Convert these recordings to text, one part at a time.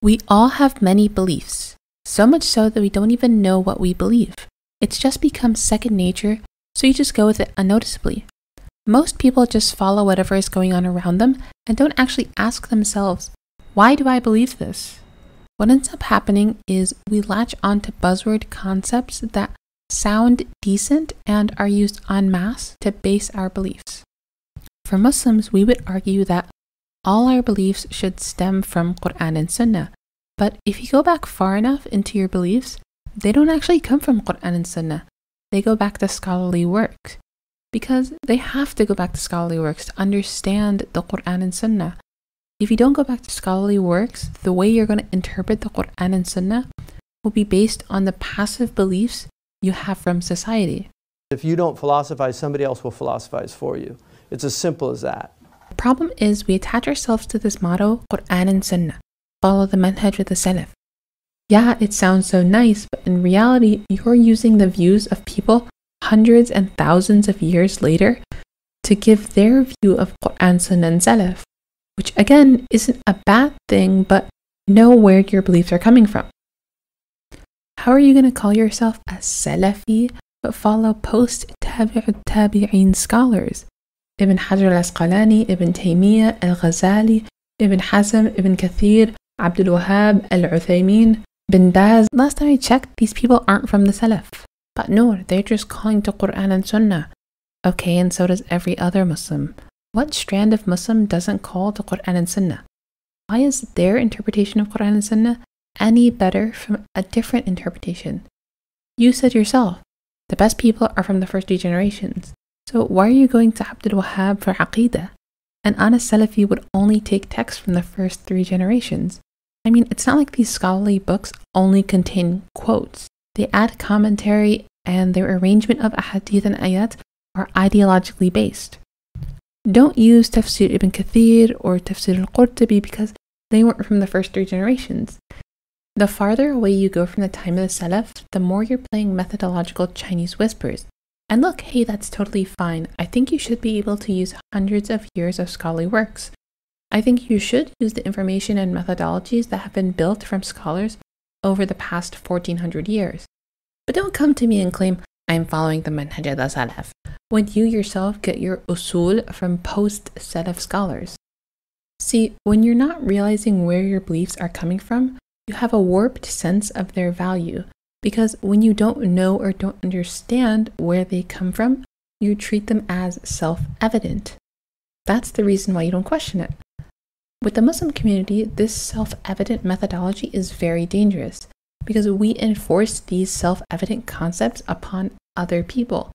We all have many beliefs, so much so that we don't even know what we believe. It's just become second nature, so you just go with it unnoticeably. Most people just follow whatever is going on around them and don't actually ask themselves, why do I believe this? What ends up happening is we latch onto buzzword concepts that sound decent and are used en masse to base our beliefs. For Muslims, we would argue that all our beliefs should stem from Quran and Sunnah. But if you go back far enough into your beliefs, they don't actually come from Quran and Sunnah. They go back to scholarly works. Because they have to go back to scholarly works to understand the Quran and Sunnah. If you don't go back to scholarly works, the way you're going to interpret the Quran and Sunnah will be based on the passive beliefs you have from society. If you don't philosophize, somebody else will philosophize for you. It's as simple as that. The problem is we attach ourselves to this motto, Quran and Sunnah. Follow the manhaj of the Salaf. Yeah, it sounds so nice, but in reality, you're using the views of people hundreds and thousands of years later to give their view of Quran, Sunnah, and Salaf, which again isn't a bad thing, but know where your beliefs are coming from. How are you going to call yourself a Salafi but follow post-Tabi'ut Tabi'in scholars? Ibn Hajar al-Asqalani, Ibn Taymiyyah, al-Ghazali, Ibn Hazm, Ibn Kathir, Abdul Wahhab, al-Uthaymin, Bin Baz. Last time I checked, these people aren't from the Salaf. But no, they're just calling to Quran and Sunnah. Okay, and so does every other Muslim. What strand of Muslim doesn't call to Quran and Sunnah? Why is their interpretation of Quran and Sunnah any better from a different interpretation? You said yourself, the best people are from the first 3 generations. So why are you going to Abdul Wahhab for Aqidah? An honest Salafi would only take text from the first 3 generations. I mean, it's not like these scholarly books only contain quotes. They add commentary, and their arrangement of ahadith and ayat are ideologically based. Don't use Tafsir Ibn Kathir or Tafsir al-Qurtubi because they weren't from the first 3 generations. The farther away you go from the time of the Salaf, the more you're playing methodological Chinese whispers. And look, hey, that's totally fine. I think you should be able to use hundreds of years of scholarly works. I think you should use the information and methodologies that have been built from scholars over the past 1400 years. But don't come to me and claim, I'm following the manhaj of the Salaf, when you yourself get your usul from post-Salaf scholars. See, when you're not realizing where your beliefs are coming from, you have a warped sense of their value. Because when you don't know or don't understand where they come from, you treat them as self-evident. That's the reason why you don't question it. With the Muslim community, this self-evident methodology is very dangerous because we enforce these self-evident concepts upon other people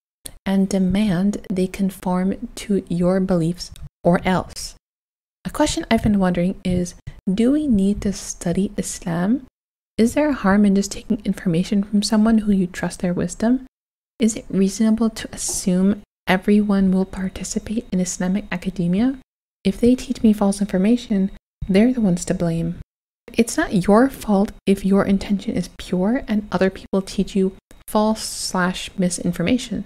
and demand they conform to your beliefs or else. A question I've been wondering is, do we need to study Islam? Is there harm in just taking information from someone who you trust their wisdom? Is it reasonable to assume everyone will participate in Islamic academia? If they teach me false information, they're the ones to blame. It's not your fault if your intention is pure and other people teach you false/misinformation.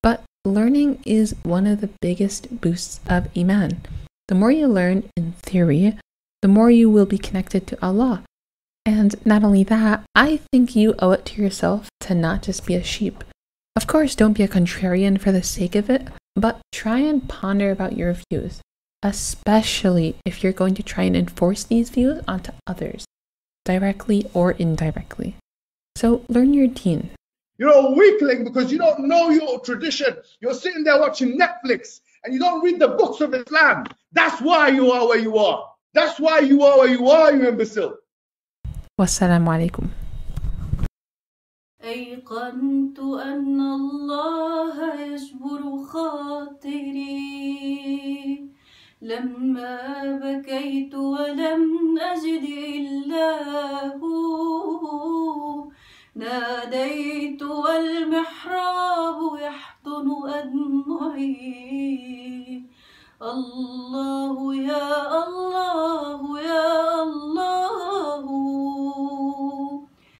But learning is one of the biggest boosts of iman. The more you learn in theory, the more you will be connected to Allah. And not only that, I think you owe it to yourself to not just be a sheep. Of course, don't be a contrarian for the sake of it, but try and ponder about your views, especially if you're going to try and enforce these views onto others, directly or indirectly. So learn your deen. You're a weakling because you don't know your tradition. You're sitting there watching Netflix and you don't read the books of Islam. That's why you are where you are. That's why you are where you are, you imbecile. Wassalamu alaikum. أيقنت أن الله يجبر خاطري لما بكيت ولم أجد إلا هو ناديت والمحراب يحضن أدمعي الله يا الله